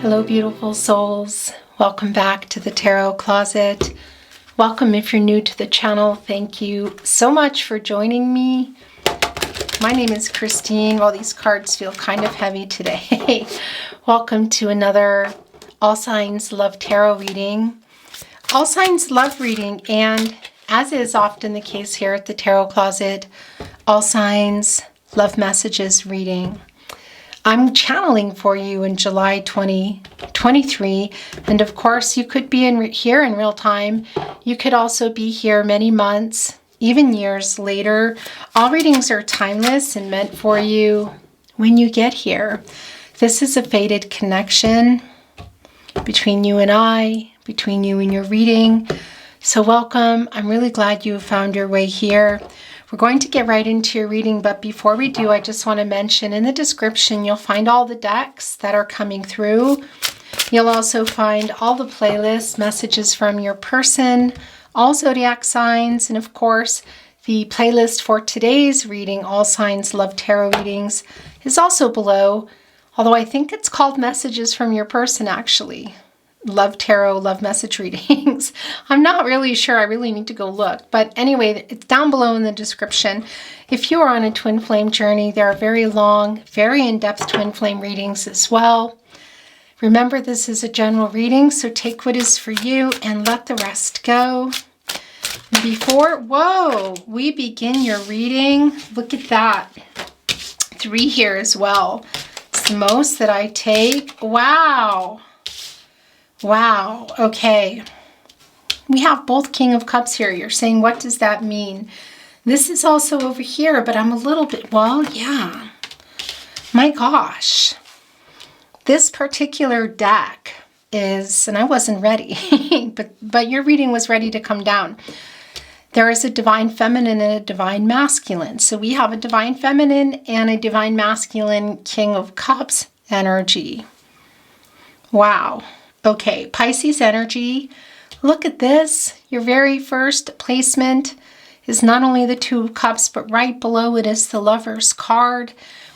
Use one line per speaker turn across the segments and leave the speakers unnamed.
Hello, beautiful souls. Welcome back to the Tarot Closet. Welcome if you're new to the channel. Thank you so much for joining me. My name is Christine. Well, these cards feel kind of heavy today. Welcome to another All Signs Love Tarot reading. All Signs Love reading, and as is often the case here at the Tarot Closet, All Signs Love Messages reading. I'm channeling for you in July 2023, and of course you could be here in real time. You could also be here many months, even years later. All readings are timeless and meant for you when you get here. This is a fated connection between you and I, between you and your reading. So welcome. I'm really glad you found your way here. We're going to get right into your reading, but before we do, I just want to mention in the description, you'll find all the decks that are coming through. You'll also find all the playlists, messages from your person, all zodiac signs, and of course, the playlist for today's reading, All Signs Love Tarot readings, is also below, although I think it's called Messages from Your Person, actually. Love Tarot, Love Message readings. I'm not really sure. I really need to go look. But anyway, it's down below in the description. If you are on a twin flame journey, there are very long, very in-depth twin flame readings as well. Remember, this is a general reading, so take what is for you and let the rest go. Before, we begin your reading, look at that. 3 here as well. It's the most that I take. Wow, okay. We have both King of Cups here. You're saying, what does that mean? This is also over here, but I'm a little bit, yeah. My gosh. This particular deck is, and I wasn't ready, but your reading was ready to come down. There is a divine feminine and a divine masculine. So we have a divine feminine and a divine masculine King of Cups energy. Wow. Okay, Pisces energy, look at this. Your very first placement is not only the 2 of Cups, but right below it is the Lover's card.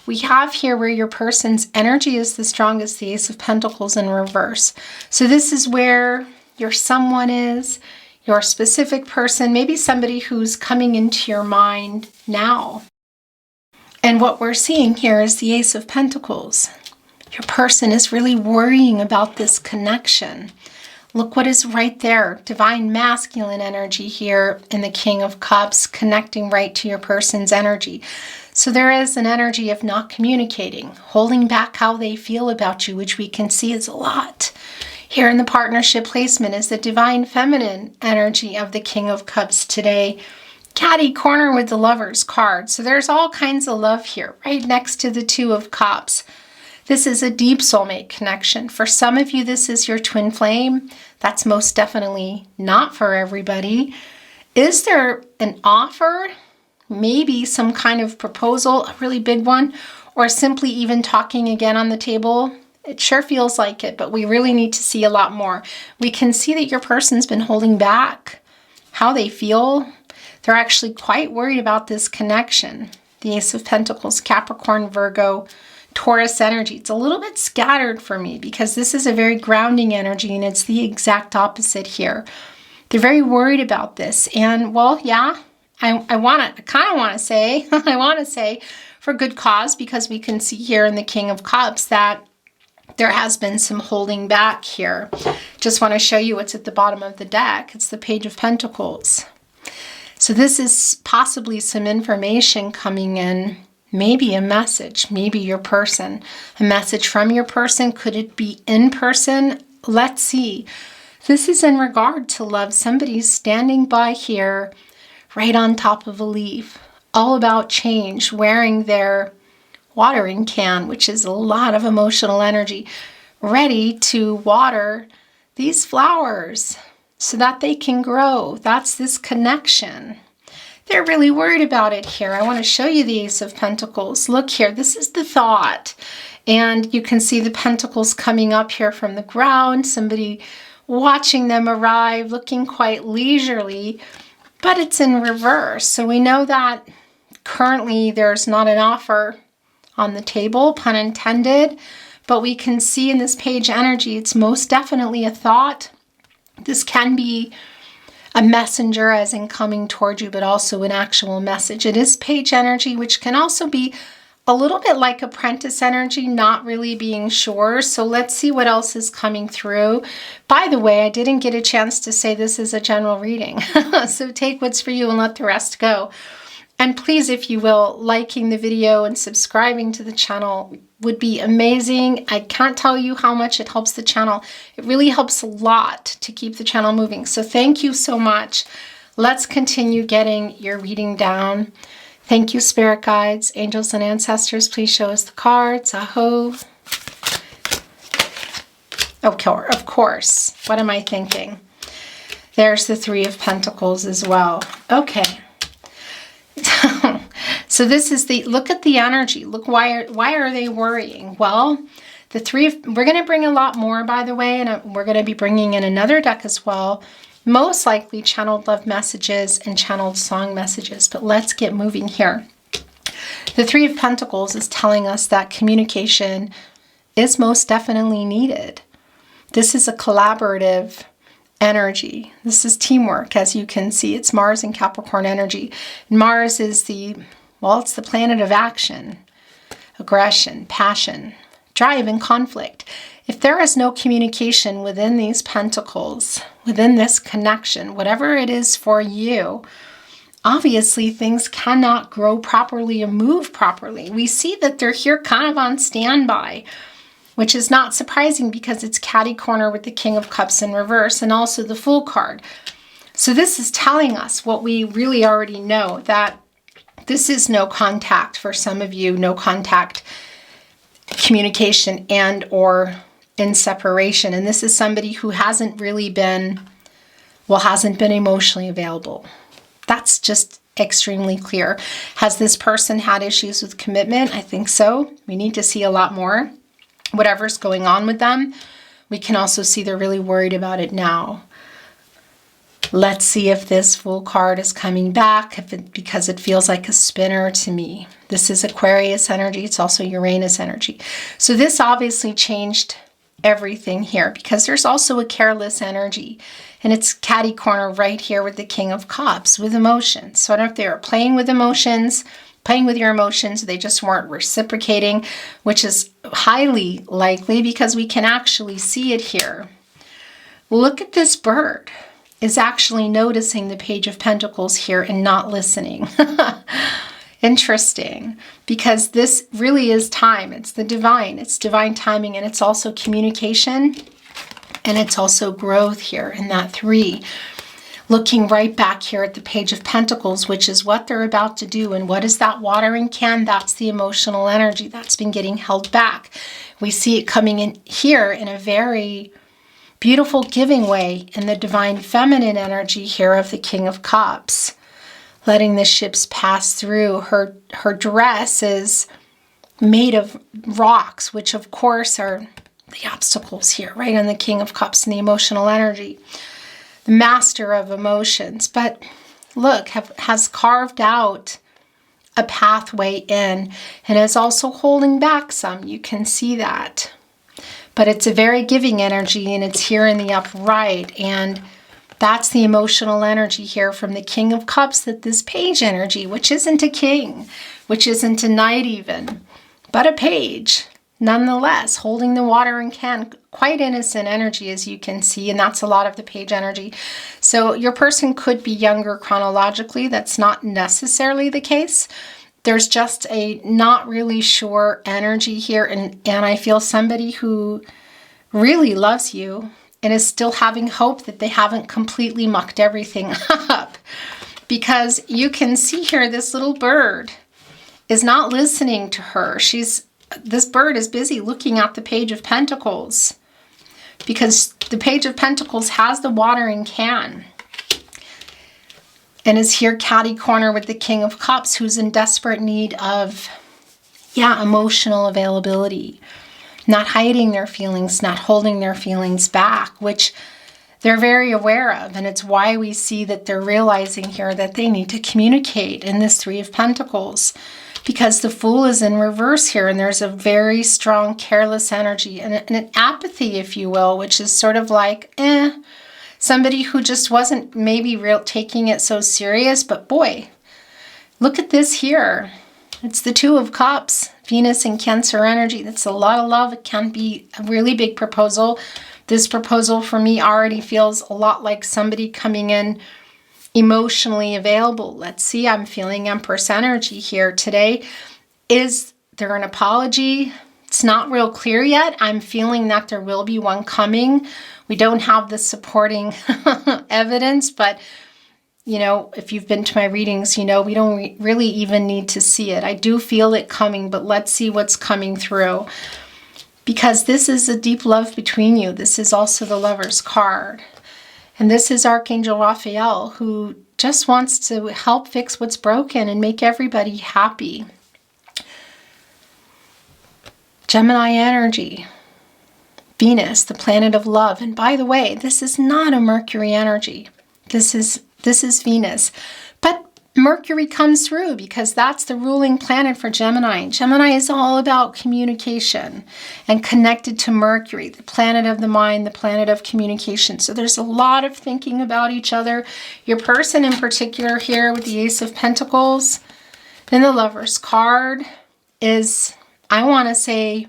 We have here where your person's energy is the strongest, the Ace of Pentacles in reverse. So this is where your someone is, your specific person, maybe somebody who's coming into your mind now. And what we're seeing here is the Ace of Pentacles. Your person is really worrying about this connection. Look what is right there. Divine masculine energy here in the King of Cups, connecting right to your person's energy. So there is an energy of not communicating, holding back how they feel about you, which we can see is a lot. Here in the partnership placement is the divine feminine energy of the King of Cups today. Catty corner with the Lover's card. So there's all kinds of love here, right next to the 2 of Cups. This is a deep soulmate connection. For some of you, this is your twin flame. That's most definitely not for everybody. Is there an offer? Maybe some kind of proposal, a really big one, or simply even talking again on the table? It sure feels like it, but we really need to see a lot more. We can see that your person's been holding back how they feel. They're actually quite worried about this connection. The Ace of Pentacles, Capricorn, Virgo, Taurus energy. It's a little bit scattered for me because this is a very grounding energy and it's the exact opposite here. They're very worried about this. And well, yeah, I kind of want to say, I want to say for good cause, because we can see here in the King of Cups that there has been some holding back here. Just want to show you what's at the bottom of the deck. It's the Page of Pentacles. So this is possibly some information coming in. Maybe a message, maybe your person, a message from your person. Could it be in person? Let's see. This is in regard to love. Somebody's standing by here, right on top of a leaf, all about change, wearing their watering can, which is a lot of emotional energy, ready to water these flowers so that they can grow. That's this connection. They're really worried about it here. I want to show you the Ace of Pentacles. Look here, this is the thought. And you can see the pentacles coming up here from the ground, somebody watching them arrive, looking quite leisurely, but it's in reverse. So we know that currently there's not an offer on the table, pun intended, but we can see in this page energy, it's most definitely a thought. This can be a messenger as in coming toward you, but also an actual message. It is page energy, which can also be a little bit like apprentice energy, not really being sure. So let's see what else is coming through. By the way, I didn't get a chance to say this is a general reading. So take what's for you and let the rest go. And please, if you will, liking the video and subscribing to the channel would be amazing. I can't tell you how much it helps the channel. It really helps a lot to keep the channel moving. So thank you so much. Let's continue getting your reading down. Thank you, spirit guides, angels, and ancestors. Please show us the cards. Aho. Okay, of course. What am I thinking? There's the Three of Pentacles as well. Okay. So this is the, look at the energy. Look, why are they worrying? Well, the we're going to bring a lot more, by the way, and we're going to be bringing in another deck as well. Most likely channeled love messages and channeled song messages, but let's get moving here. The Three of Pentacles is telling us that communication is most definitely needed. This is a collaborative energy. This is teamwork, as you can see. It's Mars and Capricorn energy. And Mars is it's the planet of action, aggression, passion, drive, and conflict. If there is no communication within these pentacles, within this connection, whatever it is for you, obviously things cannot grow properly and move properly. We see that they're here kind of on standby, which is not surprising because it's catty corner with the King of Cups in reverse and also the Fool card. So this is telling us what we really already know, that this is no contact for some of you, no contact communication and or in separation. And this is somebody who hasn't really been, hasn't been emotionally available. That's just extremely clear. Has this person had issues with commitment? I think so. We need to see a lot more. Whatever's going on with them, we can also see they're really worried about it now. Let's see if this Fool card is coming back, because it feels like a spinner to me. This is Aquarius energy. It's also Uranus energy. So this obviously changed everything here, because there's also a careless energy. And it's catty corner right here with the King of Cups with emotions. So I don't know if they were playing with emotions, playing with your emotions, they just weren't reciprocating, which is highly likely because we can actually see it here. Look at this bird is actually noticing the Page of Pentacles here and not listening. Interesting, because this really is time. It's the divine. It's divine timing, and it's also communication, and it's also growth here in that 3. Looking right back here at the Page of Pentacles, which is what they're about to do. And what is that watering can? That's the emotional energy that's been getting held back. We see it coming in here in a very beautiful giving way in the divine feminine energy here of the King of Cups. Letting the ships pass through. Her dress is made of rocks, which of course are the obstacles here, right on the King of Cups and the emotional energy. The master of emotions, but look, has carved out a pathway in and is also holding back some. You can see that. But it's a very giving energy, and it's here in the upright, and that's the emotional energy here from the King of Cups, that this page energy, which isn't a king, which isn't a knight even, but a page, nonetheless, holding the watering can, quite innocent energy, as you can see, and that's a lot of the page energy. So your person could be younger chronologically. That's not necessarily the case. There's just a not really sure energy here, and I feel somebody who really loves you and is still having hope that they haven't completely mucked everything up. Because you can see here, this little bird is not listening to her. This bird is busy looking at the Page of Pentacles, because the Page of Pentacles has the watering can and is here catty corner with the King of Cups, who's in desperate need of, emotional availability. Not hiding their feelings, not holding their feelings back, which they're very aware of. And it's why we see that they're realizing here that they need to communicate in this Three of Pentacles, because the Fool is in reverse here, and there's a very strong careless energy and an apathy, if you will, which is sort of like, somebody who just wasn't maybe taking it so serious. But boy, look at this here. It's the Two of Cups, Venus and Cancer energy. That's a lot of love. It can be a really big proposal. This proposal for me already feels a lot like somebody coming in emotionally available. Let's see, I'm feeling Empress energy here today. Is there an apology? It's not real clear yet. I'm feeling that there will be one coming. We don't have the supporting evidence, but you know, if you've been to my readings, you know, we don't really even need to see it. I do feel it coming, but let's see what's coming through. Because this is a deep love between you. This is also the Lover's card. And this is Archangel Raphael, who just wants to help fix what's broken and make everybody happy. Gemini energy. Venus, the planet of love. And by the way, this is not a Mercury energy. This is Venus. But Mercury comes through because that's the ruling planet for Gemini. Gemini is all about communication and connected to Mercury, the planet of the mind, the planet of communication. So there's a lot of thinking about each other. Your person in particular here with the Ace of Pentacles and the Lover's card is, I want to say,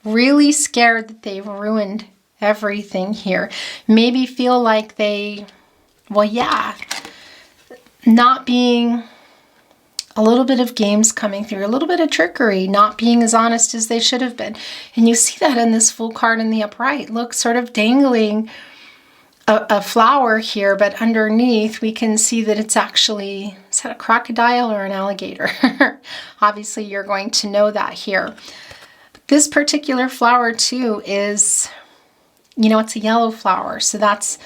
really scared that they've ruined everything here. Maybe feel like they, well, yeah, not being, a little bit of games coming through, a little bit of trickery, not being as honest as they should have been. And you see that in this Fool card in the upright. Look, sort of dangling a flower here, but underneath we can see that it's actually, is that a crocodile or an alligator? Obviously you're going to know that here. But this particular flower too is, you know, it's a yellow flower. So that's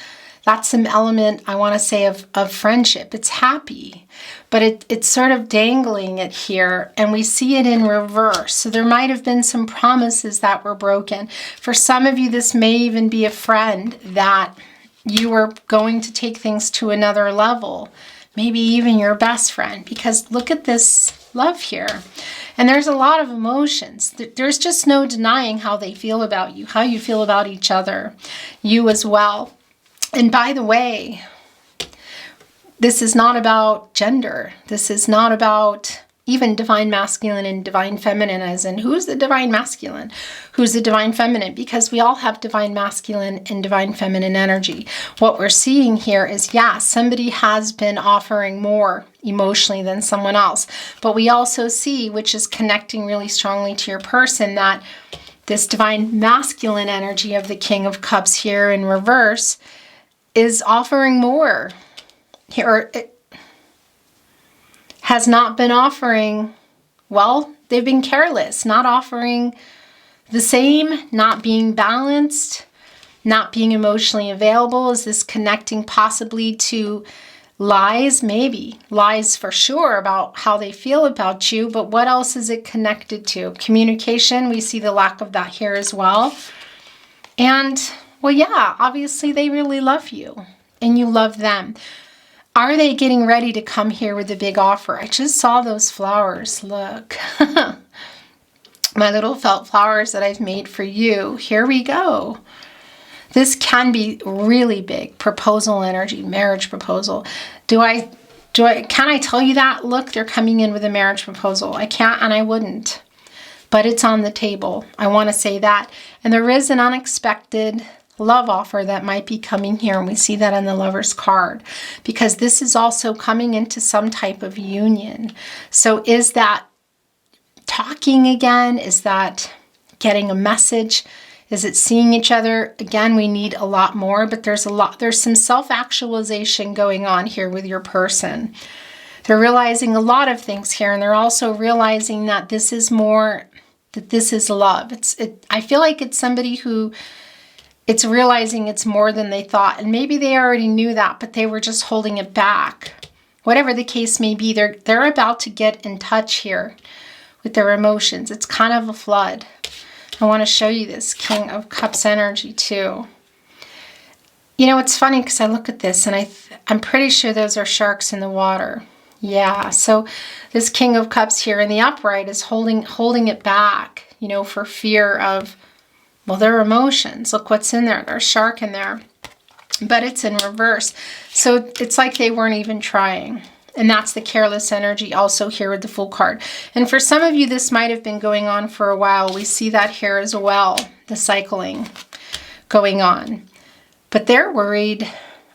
some element, I want to say, of friendship. It's happy, but it's sort of dangling it here, and we see it in reverse. So there might have been some promises that were broken. For some of you, this may even be a friend that you were going to take things to another level, maybe even your best friend, because look at this love here. And there's a lot of emotions. There's just no denying how they feel about you, how you feel about each other, you as well. And by the way, this is not about gender. This is not about even divine masculine and divine feminine, as in who's the divine masculine, who's the divine feminine, because we all have divine masculine and divine feminine energy. What we're seeing here is, yeah, somebody has been offering more emotionally than someone else. But we also see, which is connecting really strongly to your person, that this divine masculine energy of the King of Cups here in reverse is offering more here. It has not been offering, well, they've been careless, not offering the same, not being balanced, not being emotionally available. Is this connecting possibly to lies? Maybe lies for sure about how they feel about you, but what else is it connected to? Communication, we see the lack of that here as well. And well, yeah, obviously they really love you and you love them. Are they getting ready to come here with a big offer? I just saw those flowers. Look, my little felt flowers that I've made for you. Here we go. This can be really big proposal energy, marriage proposal. Can I tell you that? Look, they're coming in with a marriage proposal. I can't and I wouldn't, but it's on the table. I want to say that. And there is an unexpected love offer that might be coming here, and we see that in the Lover's card, because this is also coming into some type of union. So is that talking again? Is that getting a message? Is it seeing each other? Again, we need a lot more, but there's some self-actualization going on here with your person. They're realizing a lot of things here, and they're also realizing that this is more, that this is love. I feel like it's somebody who, it's realizing it's more than they thought. And maybe they already knew that, but they were just holding it back. Whatever the case may be, they're about to get in touch here with their emotions. It's kind of a flood. I want to show you this King of Cups energy too. You know, it's funny because I look at this and I'm pretty sure those are sharks in the water. Yeah, so this King of Cups here in the upright is holding it back, you know, for fear of, well, their emotions. Look what's in there. There's a shark in there, but it's in reverse. So it's like they weren't even trying. And that's the careless energy also here with the Fool card. And for some of you, this might have been going on for a while. We see that here as well, the cycling going on. But they're worried,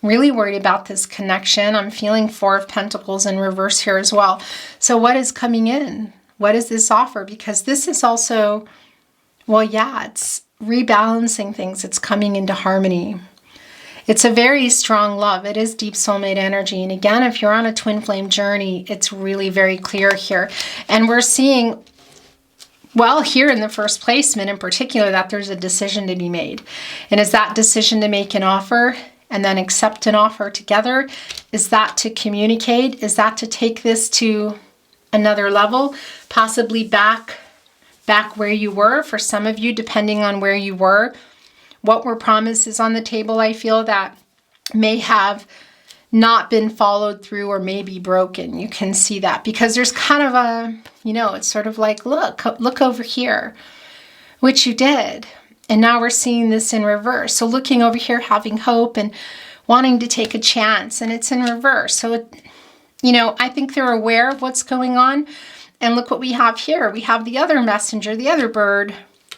really worried about this connection. I'm feeling Four of Pentacles in reverse here as well. So what is coming in? What does this offer? Because this is also, well, yeah, it's rebalancing things. It's coming into harmony. It's a very strong love. It is deep soulmate energy. And again, if you're on a twin flame journey, it's really very clear here. And we're seeing, well, here in the first placement in particular, that there's a decision to be made. And is that decision to make an offer and then accept an offer together? Is that to communicate? Is that to take this to another level? Possibly back where you were. For some of you, depending on where you were, what were promises on the table, I feel, that may have not been followed through or maybe broken. You can see that because there's kind of a, you know, it's sort of like, look over here, which you did. And now we're seeing this in reverse. So looking over here, having hope and wanting to take a chance, and it's in reverse. So, you know, I think they're aware of what's going on. And look what we have here. We have the other messenger, the other bird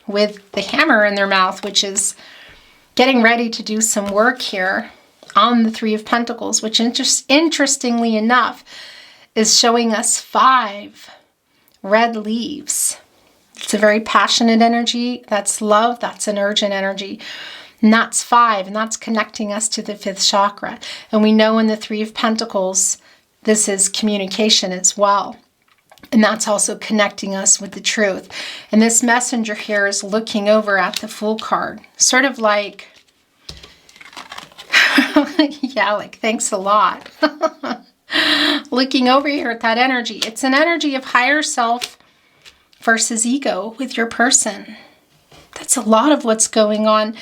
with the hammer in their mouth, which is getting ready to do some work here on the Three of Pentacles, which interestingly enough is showing us 5 red leaves. It's a very passionate energy. That's love. That's an urgent energy. And that's 5, and that's connecting us to the 5th chakra. And we know in the Three of Pentacles, this is communication as well. And that's also connecting us with the truth. And this messenger here is looking over at the Fool card, sort of like, yeah, like, thanks a lot. Looking over here at that energy. It's an energy of higher self versus ego with your person. That's a lot of what's going on,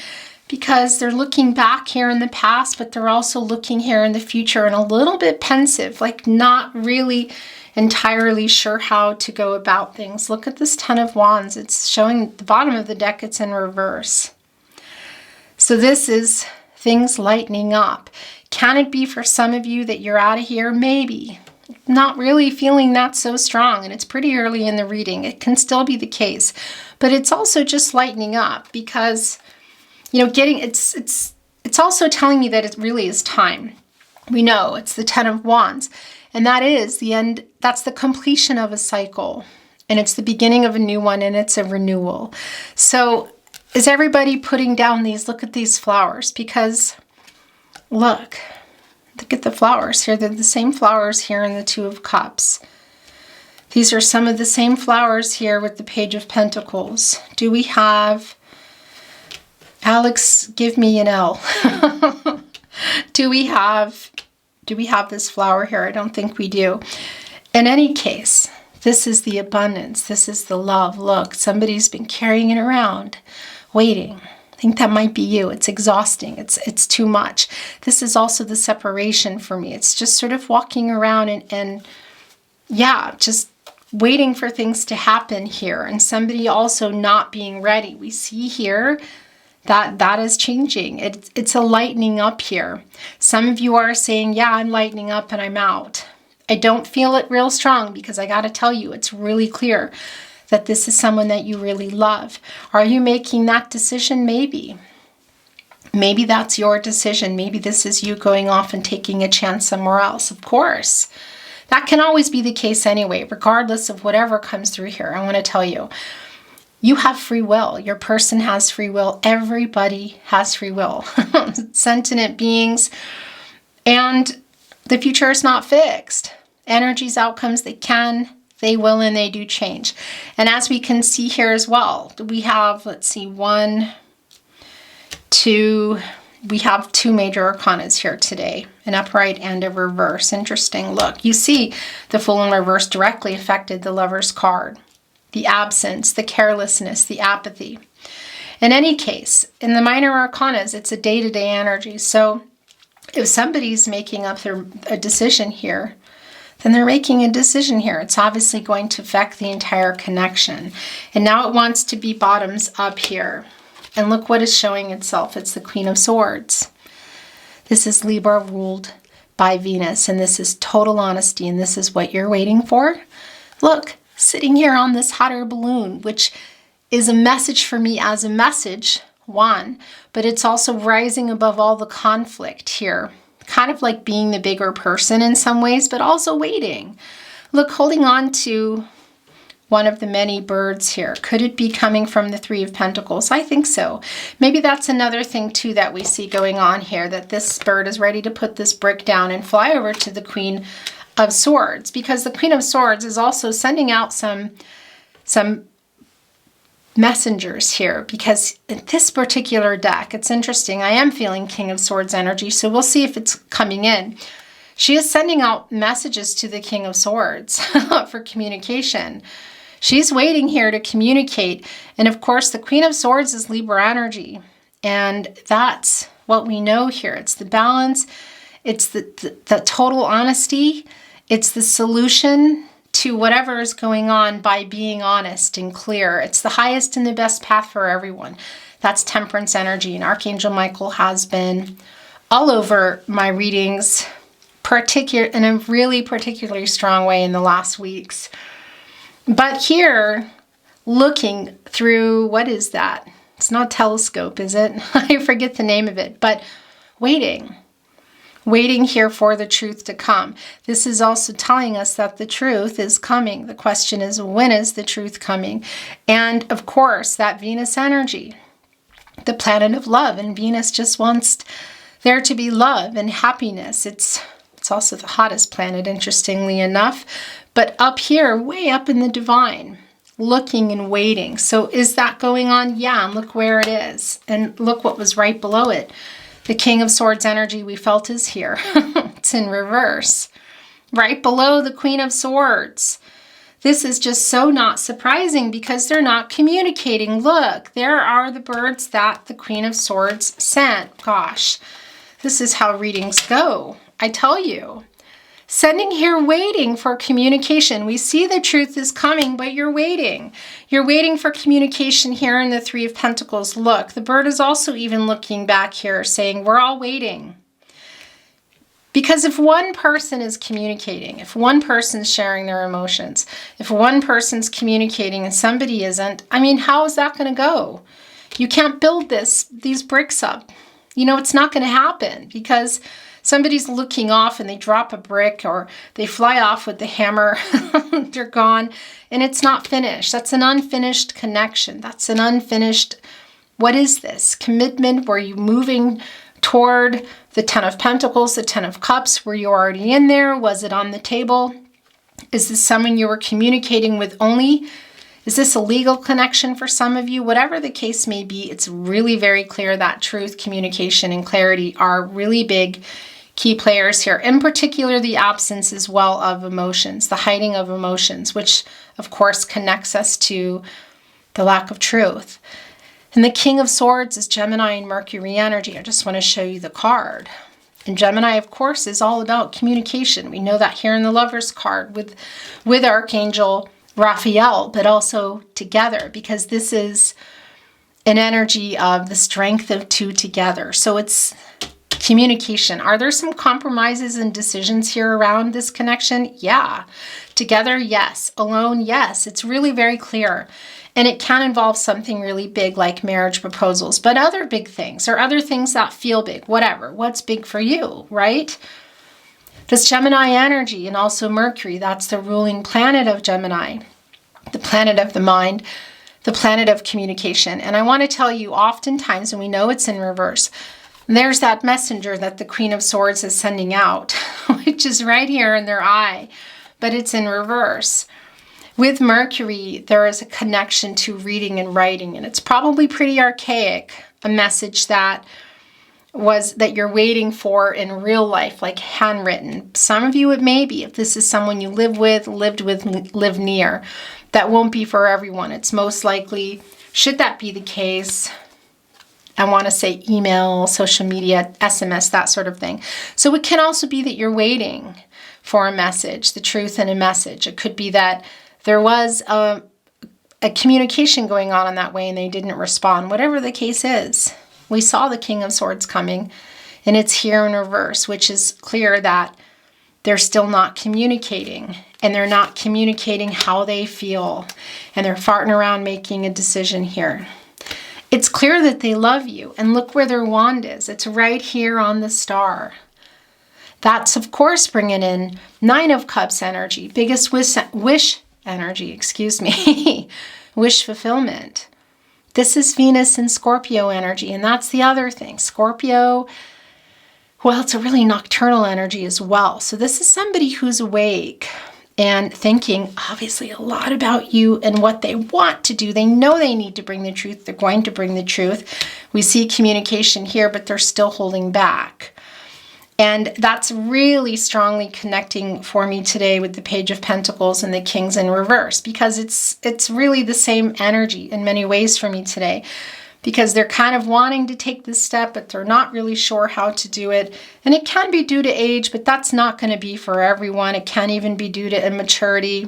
because they're looking back here in the past, but they're also looking here in the future and a little bit pensive, like not really entirely sure how to go about things. Look at this Ten of Wands. It's showing the bottom of the deck. It's in reverse. So this is things lightening up. Can it be for some of you that you're out of here? Maybe. Not really feeling that so strong, and it's pretty early in the reading. It can still be the case, but it's also just lightening up because, you know, it's also telling me that it really is time. We know it's the Ten of Wands, and that is the end. That's the completion of a cycle, and it's the beginning of a new one, and it's a renewal. So is everybody putting down these? Look at these flowers, because look at the flowers here. They're the same flowers here in the Two of Cups. These are some of the same flowers here with the Page of Pentacles. Do we have, Alex, give me an L. Do we have this flower here? I don't think we do. In any case, this is the abundance. This is the love. Look, somebody's been carrying it around, waiting. I think that might be you. It's exhausting. It's too much. This is also the separation for me. It's just sort of walking around and yeah, just waiting for things to happen here. And somebody also not being ready. We see here that is changing. It's a lightening up here. Some of you are saying, yeah, I'm lightening up and I'm out. I don't feel it real strong, because I got to tell you, it's really clear that this is someone that you really love. Are you making that decision? Maybe. Maybe that's your decision. Maybe this is you going off and taking a chance somewhere else. Of course. That can always be the case anyway, regardless of whatever comes through here. I want to tell you, you have free will. Your person has free will. Everybody has free will. Sentient beings. And the future is not fixed. Energies, outcomes, they can, they will, and they do change. And as we can see here as well, we have, let's see, we have 2 major arcanas here today, an upright and a reverse. Interesting. Look, you see the Fool in reverse directly affected the Lover's card. The absence, the carelessness, the apathy. In any case, in the minor arcanas, it's a day-to-day energy. So if somebody's making up a decision here, then they're making a decision here. It's obviously going to affect the entire connection. And now it wants to be bottoms up here. And look what is showing itself. It's the Queen of Swords. This is Libra ruled by Venus, and this is total honesty, and this is what you're waiting for. Look, sitting here on this hot air balloon, which is a message for me as a message, one, but it's also rising above all the conflict here. Kind of like being the bigger person in some ways, but also waiting. Look, holding on to one of the many birds here. Could it be coming from the Three of Pentacles? I think so. Maybe that's another thing too that we see going on here, that this bird is ready to put this brick down and fly over to the Queen of Swords, because the Queen of Swords is also sending out some messengers here, because in this particular deck, it's interesting. I am feeling King of Swords energy, so we'll see if it's coming in. She is sending out messages to the King of Swords for communication. She's waiting here to communicate. And of course, the Queen of Swords is Libra energy. And that's what we know here. It's the balance. It's the total honesty. It's the solution to whatever is going on by being honest and clear. It's the highest and the best path for everyone. That's Temperance energy. And Archangel Michael has been all over my readings, in a really particularly strong way in the last weeks. But here, looking through, what is that? It's not a telescope, is it? I forget the name of it, but waiting here for the truth to come. This is also telling us that the truth is coming. The question is, when is the truth coming? And of course, that Venus energy, the planet of love, and Venus just wants there to be love and happiness. It's also the hottest planet, interestingly enough. But up here, way up in the divine, looking and waiting. So is that going on? Yeah, and look where it is. And look what was right below it. The King of Swords energy we felt is here. It's in reverse. Right below the Queen of Swords. This is just so not surprising because they're not communicating. Look, there are the birds that the Queen of Swords sent. Gosh, this is how readings go. I tell you. Sending here, waiting for communication. We see the truth is coming, but you're waiting. You're waiting for communication here in the Three of Pentacles. Look, the bird is also even looking back here, saying, we're all waiting. Because if one person is communicating, if one person's sharing their emotions, if one person's communicating and somebody isn't, I mean, how is that going to go? You can't build these bricks up. You know, it's not going to happen because somebody's looking off and they drop a brick or they fly off with the hammer. They're gone and it's not finished. That's an unfinished connection. That's an unfinished, what is this? Commitment. Were you moving toward the Ten of Pentacles, the Ten of Cups? Were you already in there? Was it on the table? Is this someone you were communicating with only? Is this a legal connection for some of you? Whatever the case may be, it's really very clear that truth, communication, and clarity are really big key players here. In particular, the absence as well of emotions, the hiding of emotions, which of course connects us to the lack of truth. And the King of Swords is Gemini and Mercury energy. I just want to show you the card. And Gemini, of course, is all about communication. We know that here in the Lover's card with Archangel Raphael, but also together, because this is an energy of the strength of two together. So it's communication. Are there some compromises and decisions here around this connection? Yeah. Together, yes. Alone, yes. It's really very clear. And it can involve something really big like marriage proposals, but other big things or other things that feel big, whatever. What's big for you, right? This Gemini energy and also Mercury, that's the ruling planet of Gemini, the planet of the mind, the planet of communication. And I want to tell you, oftentimes, and we know it's in reverse, there's that messenger that the Queen of Swords is sending out, which is right here in their eye, but it's in reverse. With Mercury, there is a connection to reading and writing, and it's probably pretty archaic, a message that you're waiting for in real life, like handwritten. Some of you it may be, if this is someone you live with, live near. That won't be for everyone. It's most likely, should that be the case, I want to say email, social media, SMS, that sort of thing. So it can also be that you're waiting for a message, the truth in a message. It could be that there was a communication going on in that way and they didn't respond. Whatever the case is, we saw the King of Swords coming, and it's here in reverse, which is clear that they're still not communicating, and they're not communicating how they feel, and they're farting around making a decision here. It's clear that they love you, and look where their wand is. It's right here on the star. That's, of course, bringing in Nine of Cups energy, biggest wish energy, excuse me, wish fulfillment. This is Venus and Scorpio energy, and that's the other thing. Scorpio, well, it's a really nocturnal energy as well. So this is somebody who's awake and thinking, obviously, a lot about you and what they want to do. They know they need to bring the truth. They're going to bring the truth. We see communication here, but they're still holding back. And that's really strongly connecting for me today with the Page of Pentacles and the Kings in reverse, because it's really the same energy in many ways for me today, because they're kind of wanting to take this step, but they're not really sure how to do it. And it can be due to age, but that's not going to be for everyone. It can even be due to immaturity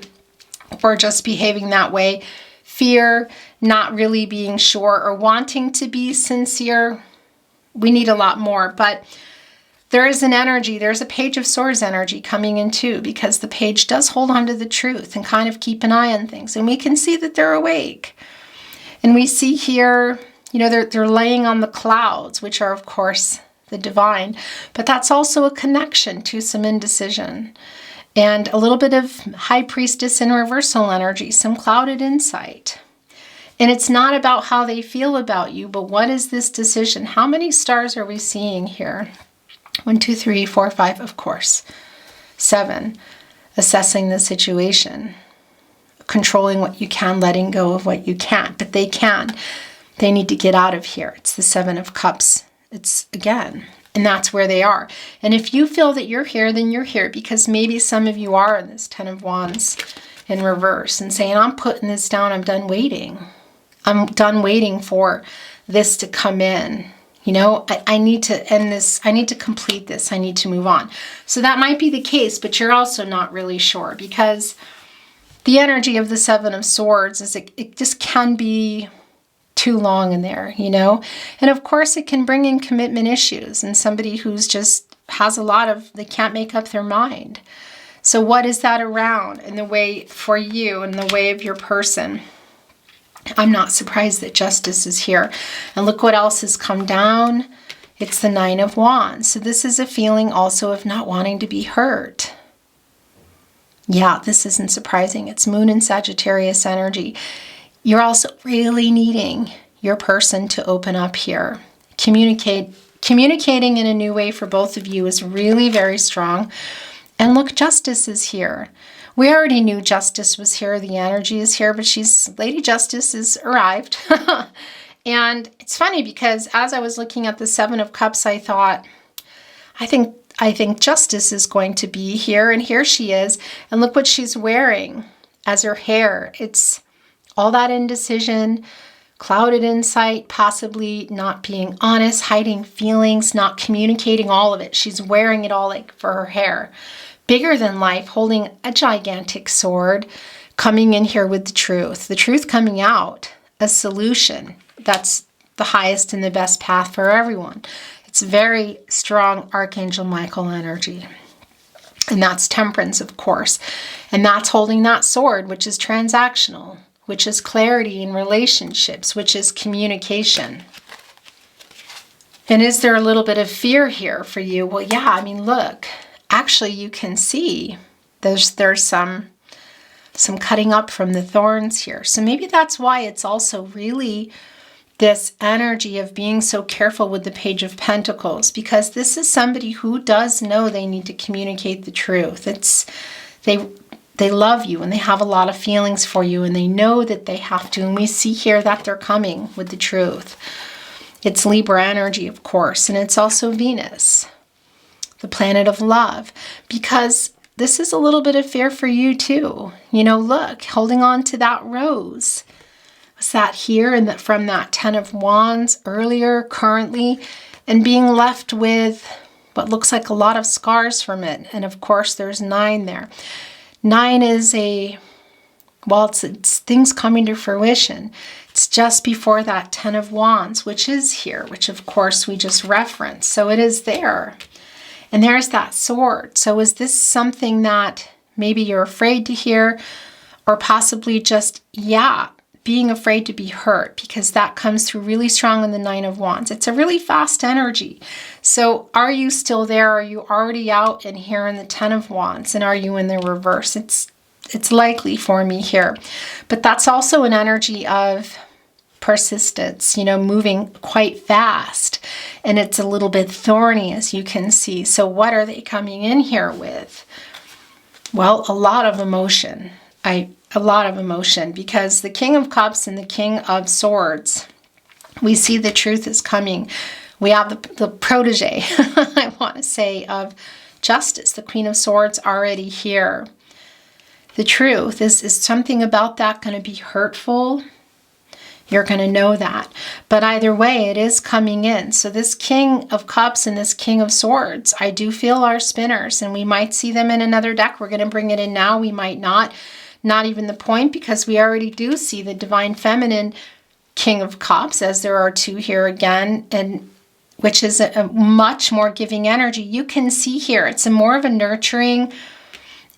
or just behaving that way. Fear, not really being sure or wanting to be sincere. We need a lot more, but there is an energy, there's a Page of Swords energy coming in too, because the page does hold on to the truth and kind of keep an eye on things. And we can see that they're awake. And we see here, you know, they're laying on the clouds, which are, of course, the divine. But that's also a connection to some indecision. And a little bit of High Priestess in reversal energy, some clouded insight. And it's not about how they feel about you, but what is this decision? How many stars are we seeing here? 1, 2, 3, 4, 5, of course. 7, assessing the situation. Controlling what you can, letting go of what you can't. But they can. They need to get out of here. It's the 7 of Cups. It's, again, and that's where they are. And if you feel that you're here, then you're here, because maybe some of you are in this 10 of Wands in reverse and saying, I'm putting this down. I'm done waiting. I'm done waiting for this to come in. You know, I need to end this. I need to complete this. I need to move on. So that might be the case, but you're also not really sure, because the energy of the 7 of Swords is it just can be too long in there, you know? And of course it can bring in commitment issues and somebody who's just has a lot of, they can't make up their mind. So what is that around in the way for you, in the way of your person? I'm not surprised that Justice is here. And look what else has come down. It's the 9 of Wands. So this is a feeling also of not wanting to be hurt. Yeah, this isn't surprising. It's Moon and Sagittarius energy. You're also really needing your person to open up here. Communicating in a new way for both of you is really very strong. And look, Justice is here. We already knew Justice was here. The energy is here, but Lady Justice has arrived. And it's funny because as I was looking at the 7 of Cups, I thought, I think Justice is going to be here, and here she is. And look what she's wearing as her hair. It's all that indecision, clouded insight, possibly not being honest, hiding feelings, not communicating, all of it. She's wearing it all like for her hair. Bigger than life, holding a gigantic sword, coming in here with the truth coming out, a solution. That's the highest and the best path for everyone. It's very strong Archangel Michael energy. And that's Temperance, of course. And that's holding that sword, which is transactional, which is clarity in relationships, which is communication. And is there a little bit of fear here for you? Well, yeah, I mean, look. Actually, you can see there's some cutting up from the thorns here. So maybe that's why it's also really this energy of being so careful with the Page of Pentacles, because this is somebody who does know they need to communicate the truth. They love you and they have a lot of feelings for you and they know that they have to. And we see here that they're coming with the truth. It's Libra energy, of course, and it's also Venus, the planet of love, because this is a little bit of fear for you too. You know, look, holding on to that rose. sat here and from that 10 of Wands earlier, currently, and being left with what looks like a lot of scars from it. And of course, there's 9 there. 9 is it's things coming to fruition. It's just before that 10 of Wands, which is here, which of course we just referenced. So it is there. And there's that sword. So is this something that maybe you're afraid to hear, or possibly just, being afraid to be hurt, because that comes through really strong in the 9 of Wands. It's a really fast energy. So are you still there? Are you already out and here in the 10 of Wands? And are you in the reverse? It's likely for me here. But that's also an energy of persistence, moving quite fast. And it's a little bit thorny, as you can see. So what are they coming in here with? Well, a lot of emotion. A lot of emotion, because the King of Cups and the King of Swords, we see the truth is coming. We have the protege, I want to say, of justice, the Queen of Swords already here. The truth is something about that going to be hurtful? You're going to know that. But either way, it is coming in. So this King of Cups and this King of Swords, I do feel are spinners, and we might see them in another deck. We're going to bring it in now. We might not. Not even the point, because we already do see the Divine Feminine King of Cups, as there are 2 here again, and which is a much more giving energy. You can see here, it's more of a nurturing,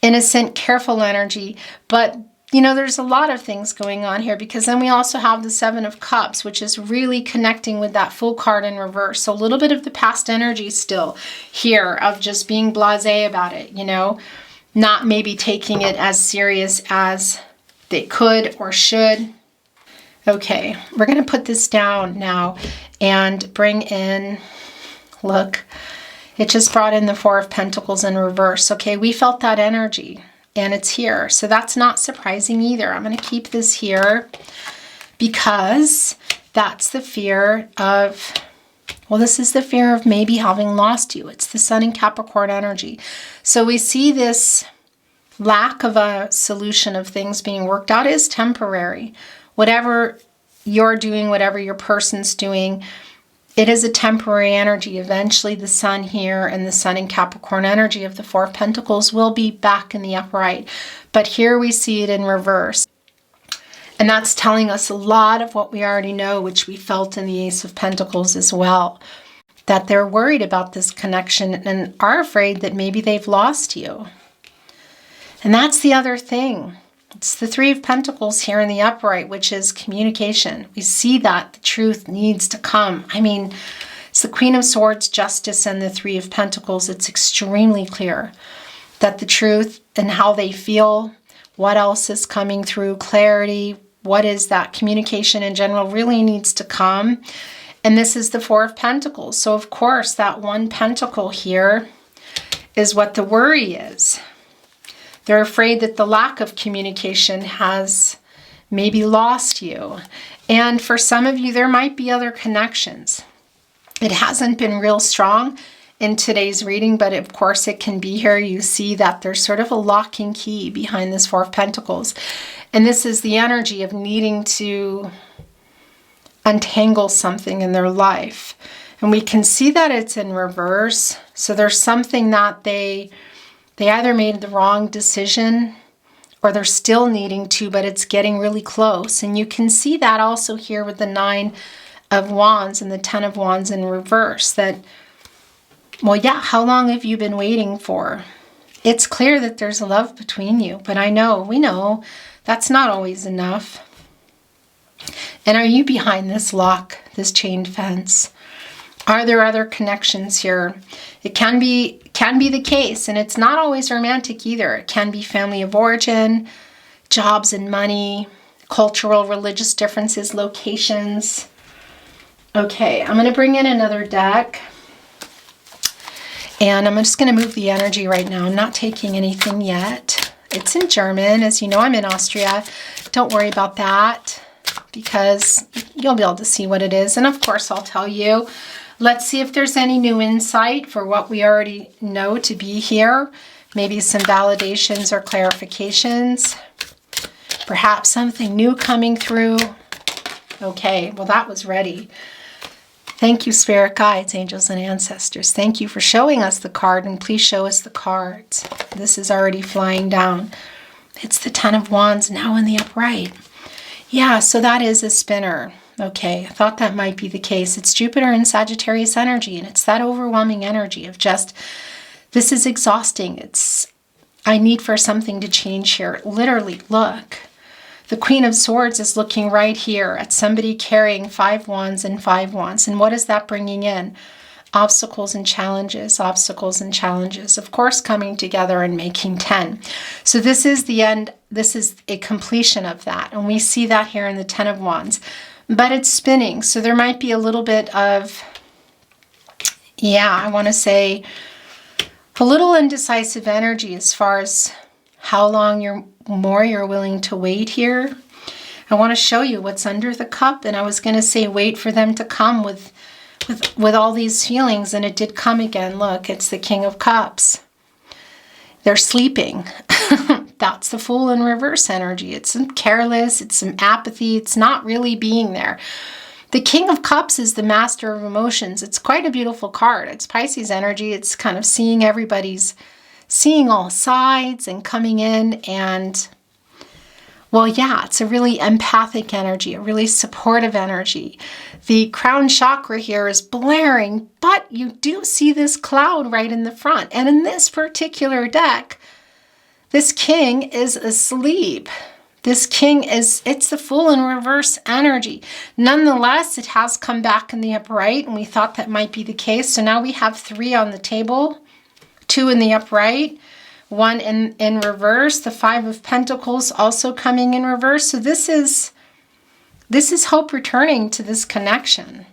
innocent, careful energy. But, there's a lot of things going on here, because then we also have the 7 of Cups, which is really connecting with that Fool card in reverse. So a little bit of the past energy still here of just being blasé about it, not maybe taking it as serious as they could or should. Okay, we're going to put this down now and bring in, look, it just brought in the 4 of Pentacles in reverse. Okay, we felt that energy and it's here. So that's not surprising either. I'm going to keep this here because that's the fear of, this is the fear of maybe having lost you. It's the Sun and Capricorn energy. So we see this lack of a solution of things being worked out is temporary. Whatever you're doing, whatever your person's doing, it is a temporary energy. Eventually the Sun here and the Sun and Capricorn energy of the 4 of Pentacles will be back in the upright. But here we see it in reverse. And that's telling us a lot of what we already know, which we felt in the Ace of Pentacles as well. That they're worried about this connection and are afraid that maybe they've lost you. And that's the other thing. It's the 3 of Pentacles here in the upright, which is communication. We see that the truth needs to come. It's the Queen of Swords, Justice, and the 3 of Pentacles. It's extremely clear that the truth and how they feel, what else is coming through, clarity, what is that communication in general really needs to come. And this is the 4 of Pentacles. So of course that 1 pentacle here is what the worry is. They're afraid that the lack of communication has maybe lost you. And for some of you, there might be other connections. It hasn't been real strong in today's reading, but of course it can be here. You see that there's sort of a locking key behind this 4 of Pentacles. And this is the energy of needing to untangle something in their life. And we can see that it's in reverse. So there's something that they either made the wrong decision or they're still needing to, but it's getting really close. And you can see that also here with the 9 of Wands and the 10 of Wands in reverse. That, how long have you been waiting for? It's clear that there's love between you, but we know that's not always enough. And are you behind this lock, this chain fence? Are there other connections here? It can be the case, and it's not always romantic either. It can be family of origin, jobs and money, cultural, religious differences, locations. Okay, I'm going to bring in another deck. And I'm just going to move the energy right now. I'm not taking anything yet. It's in German. As you know, I'm in Austria. Don't worry about that because you'll be able to see what it is. And of course, I'll tell you. Let's see if there's any new insight for what we already know to be here. Maybe some validations or clarifications. Perhaps something new coming through. Okay, well, that was ready. Thank you, spirit guides, angels, and ancestors. Thank you for showing us the card, and please show us the cards. This is already flying down. It's the Ten of Wands now in the upright. Yeah, so that is a spinner. Okay, I thought that might be the case. It's Jupiter in Sagittarius energy, and it's that overwhelming energy of just, this is exhausting. I need for something to change here. Literally, look. The Queen of Swords is looking right here at somebody carrying 5 wands and 5 wands. And what is that bringing in? Obstacles and challenges, obstacles and challenges. Of course, coming together and making 10. So this is the end. This is a completion of that. And we see that here in the 10 of Wands. But it's spinning. So there might be a little bit of, yeah, I want to say a little indecisive energy as far as how long you're willing to wait here. I want to show you what's under the cup, and I was going to say wait for them to come with all these feelings, and it did come again. Look, it's the King of Cups. They're sleeping. That's the Fool in reverse energy. It's some careless, it's some apathy, it's not really being there. The King of Cups is the master of emotions. It's quite a beautiful card. It's Pisces energy. It's kind of seeing all sides and coming in, and well, yeah, it's a really empathic energy, a really supportive energy. The crown chakra here is blaring, but you do see this cloud right in the front. And in this particular deck, this king is asleep. This king it's the Fool in reverse energy. Nonetheless, it has come back in the upright, and we thought that might be the case. So now we have 3 on the table, 2 in the upright, 1 in reverse. The 5 of Pentacles also coming in reverse. So this is hope returning to this connection.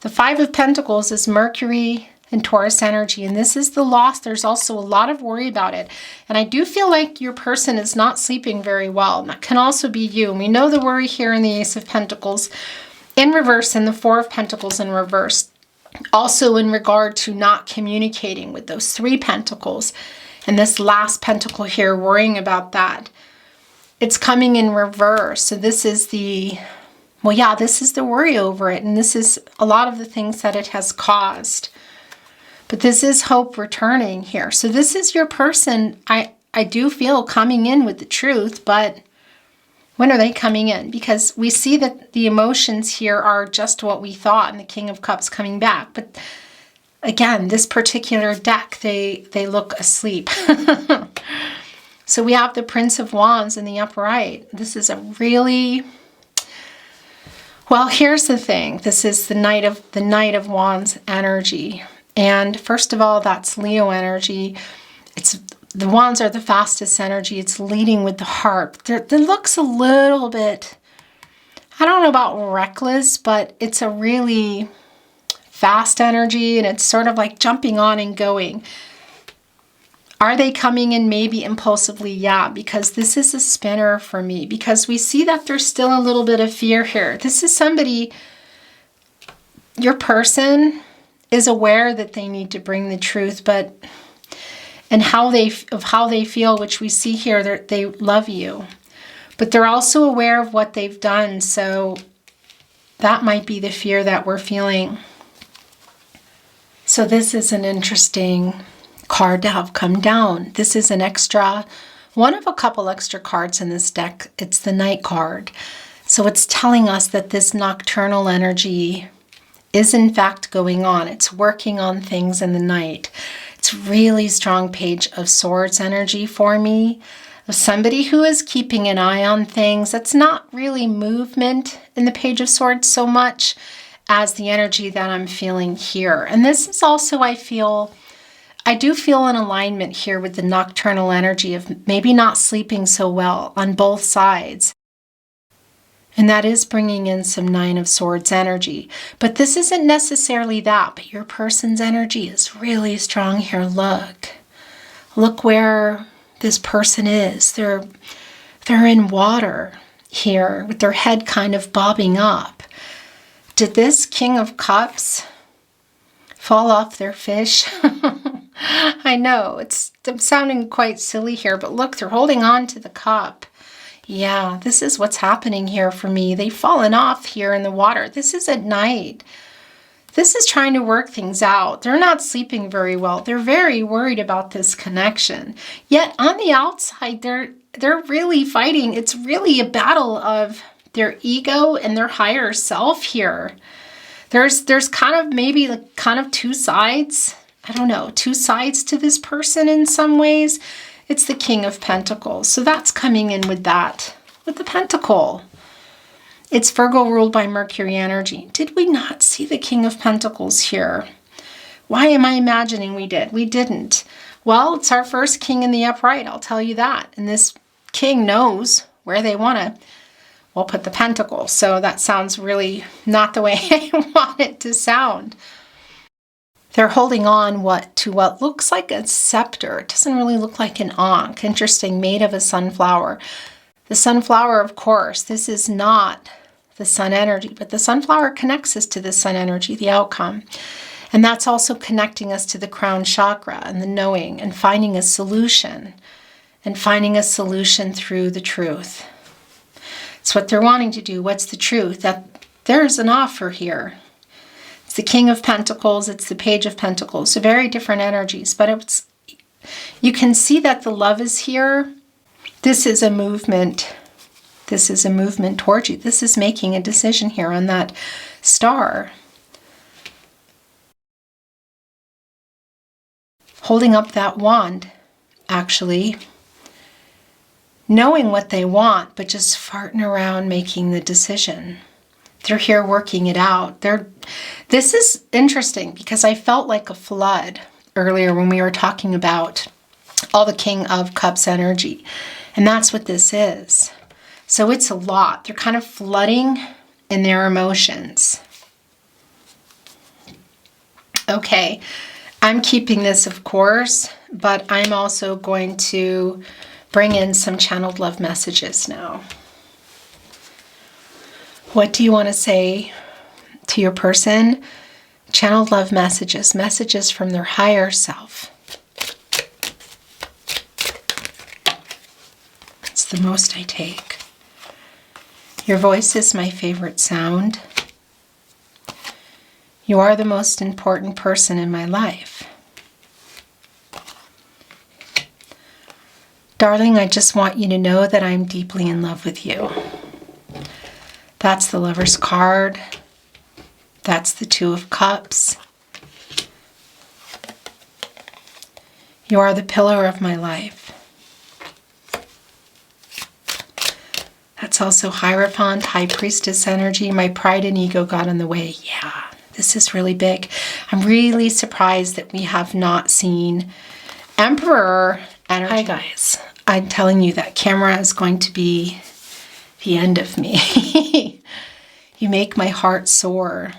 The 5 of Pentacles is Mercury and Taurus energy, and this is the loss. There's also a lot of worry about it. And I do feel like your person is not sleeping very well. And that can also be you. And we know the worry here in the Ace of Pentacles in reverse and the 4 of Pentacles in reverse. Also in regard to not communicating with those 3 pentacles. And this last pentacle here, worrying about that. It's coming in reverse. So this is the, well, yeah, this is the worry over it. And this is a lot of the things that it has caused. But this is hope returning here. So this is your person, I do feel, coming in with the truth, but when are they coming in? Because we see that the emotions here are just what we thought, and the King of Cups coming back. But again, this particular deck, they look asleep. So we have the Prince of Wands in the upright. This is a really, well, here's the thing. This is the Knight of Wands energy. And first of all, that's Leo energy. The wands are the fastest energy. It's leading with the heart. It looks a little bit, I don't know about reckless, but it's a really fast energy, and it's sort of like jumping on and going. Are they coming in maybe impulsively? Yeah, because this is a spinner for me, because we see that there's still a little bit of fear here. This is somebody, your person is aware that they need to bring the truth, but and how they feel, which we see here, they love you, but they're also aware of what they've done. So that might be the fear that we're feeling. So this is an interesting card to have come down. This is one of a couple extra cards in this deck. It's the Knight card. So it's telling us that this nocturnal energy is in fact going on. It's working on things in the night. It's really strong Page of Swords energy for me. Of somebody who is keeping an eye on things. That's not really movement in the Page of Swords so much as the energy that I'm feeling here. And this is also, I do feel an alignment here with the nocturnal energy of maybe not sleeping so well on both sides. And that is bringing in some Nine of Swords energy. But this isn't necessarily that, but your person's energy is really strong here. Look where this person is. They're in water here with their head kind of bobbing up. Did this King of Cups fall off their fish? I know, I'm sounding quite silly here, but look, they're holding on to the cup. Yeah, this is what's happening here for me. They've fallen off here in the water. This is at night. This is trying to work things out. They're not sleeping very well. They're very worried about this connection. Yet on the outside, they're really fighting. It's really a battle of their ego and their higher self here. There's kind of maybe like kind of two sides. I don't know, two sides to this person in some ways. It's the King of Pentacles. So that's coming in with that, with the Pentacle. It's Virgo ruled by Mercury energy. Did we not see the King of Pentacles here? Why am I imagining we did? We didn't. Well, it's our first king in the upright, I'll tell you that. And this king knows where they want to, well, put the pentacle. So that sounds really not the way I want it to sound. They're holding on to what looks like a scepter. It doesn't really look like an ankh. Interesting, made of a sunflower. The sunflower, of course, this is not the sun energy, but the sunflower connects us to the sun energy, the outcome. And that's also connecting us to the crown chakra and the knowing and finding a solution. And finding a solution through the truth. It's what they're wanting to do. What's the truth? That there's an offer here. It's the King of Pentacles. It's the Page of Pentacles. So very different energies. But you can see that the love is here. This is a movement. This is a movement towards you. This is making a decision here on that star. Holding up that wand, actually. Knowing what they want, but just farting around making the decision. They're here working it out. This is interesting because I felt like a flood earlier when we were talking about all the King of Cups energy. And that's what this is. So it's a lot. They're kind of flooding in their emotions. Okay, I'm keeping this, of course, but I'm also going to bring in some channeled love messages now. What do you want to say to your person? Channeled love messages, messages from their higher self. It's the most I take. Your voice is my favorite sound. You are the most important person in my life. Darling, I just want you to know that I'm deeply in love with you. That's the Lover's card. That's the Two of Cups. You are the pillar of my life. That's also Hierophant, High Priestess energy. My pride and ego got in the way. Yeah, this is really big. I'm really surprised that we have not seen Emperor energy. Hi guys, I'm telling you that camera is going to be the end of me. You make my heart soar.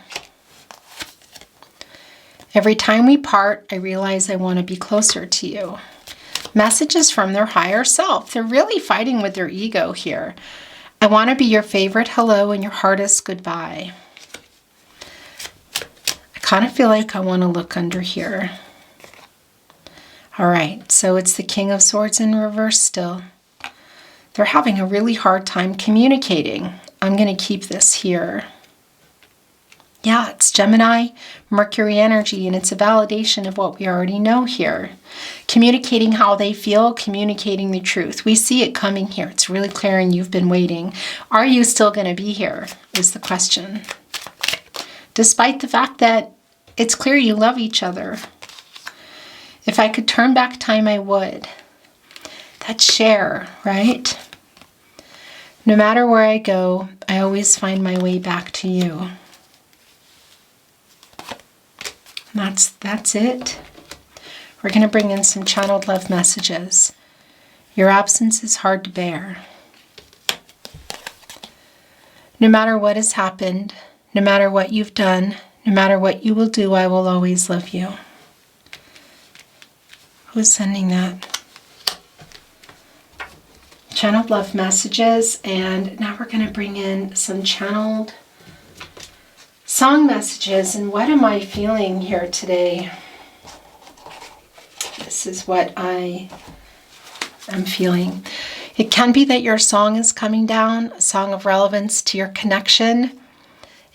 Every time we part, I realize I want to be closer to you. Messages from their higher self. They're really fighting with their ego here. I want to be your favorite hello and your hardest goodbye. I kind of feel like I want to look under here. All right, so it's the King of Swords in reverse still. They're having a really hard time communicating. I'm going to keep this here. Yeah, it's Gemini, Mercury energy, and it's a validation of what we already know here. Communicating how they feel, communicating the truth. We see it coming here. It's really clear and you've been waiting. Are you still going to be here is the question. Despite the fact that it's clear you love each other. If I could turn back time, I would. That's share, right? No matter where I go, I always find my way back to you. That's it. We're going to bring in some channeled love messages. Your absence is hard to bear. No matter what has happened, no matter what you've done, no matter what you will do, I will always love you. Who's sending that? Channeled love messages, and now we're going to bring in some channeled song messages. And what am I feeling here today? This is what I am feeling. It can be that your song is coming down, a song of relevance to your connection.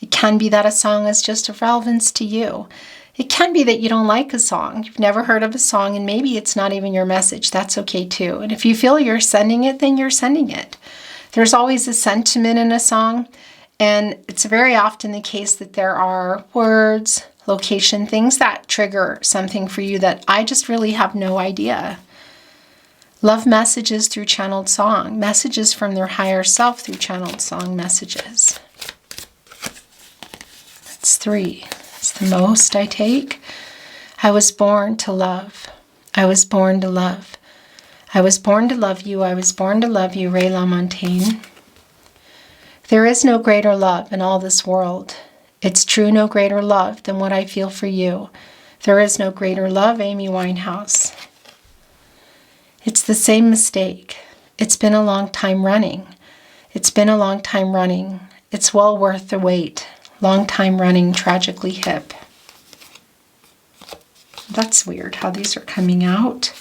It can be that a song is just of relevance to you. It can be that you don't like a song. You've never heard of a song, and maybe it's not even your message. That's okay too. And if you feel you're sending it, then you're sending it. There's always a sentiment in a song, and it's very often the case that there are words, location, things that trigger something for you that I just really have no idea. Love messages through channeled song, messages from their higher self through channeled song messages. That's 3. It's the most I take. I was born to love. I was born to love. I was born to love you. I was born to love you, Ray LaMontagne. There is no greater love in all this world. It's true, no greater love than what I feel for you. There is no greater love, Amy Winehouse. It's the same mistake. It's been a long time running. It's been a long time running. It's well worth the wait. Long time running, tragically hip. That's weird how these are coming out.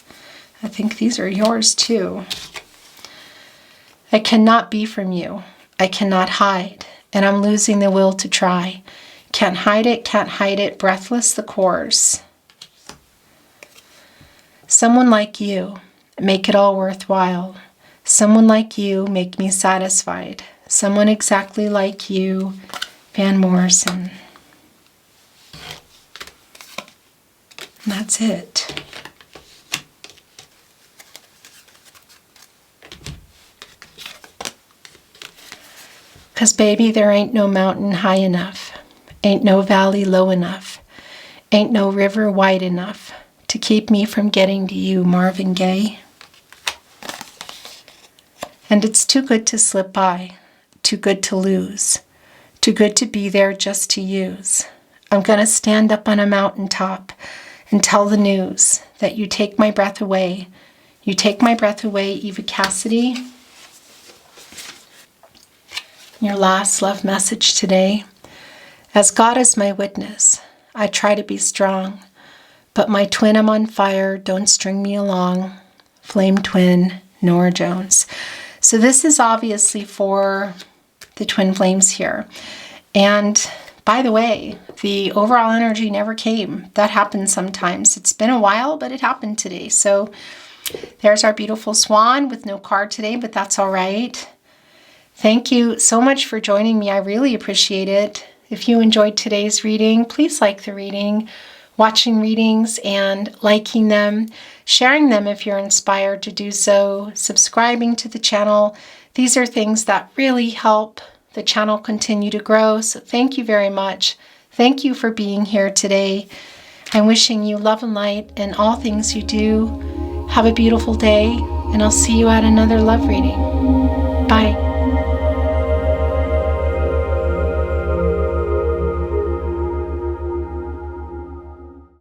I think these are yours too. I cannot be from you. I cannot hide, and I'm losing the will to try. Can't hide it, breathless the course. Someone like you, make it all worthwhile. Someone like you, make me satisfied. Someone exactly like you, Van Morrison. And that's it. Because baby, there ain't no mountain high enough. Ain't no valley low enough. Ain't no river wide enough to keep me from getting to you, Marvin Gaye. And it's too good to slip by, too good to lose, too good to be there just to use. I'm going to stand up on a mountaintop and tell the news that you take my breath away. You take my breath away, Eva Cassidy. Your last love message today. As God is my witness, I try to be strong, but my twin I'm on fire, don't string me along. Flame twin, Nora Jones. So this is obviously for the twin flames here. And by the way, the overall energy never came. That happens sometimes. It's been a while, but it happened today. So there's our beautiful swan with no card today, but that's all right. Thank you so much for joining me. I really appreciate it. If you enjoyed today's reading, please like the reading, watching readings and liking them, sharing them if you're inspired to do so, subscribing to the channel. These are things that really help the channel continue to grow. So thank you very much. Thank you for being here today. I'm wishing you love and light in all things you do. Have a beautiful day, and I'll see you at another love reading. Bye.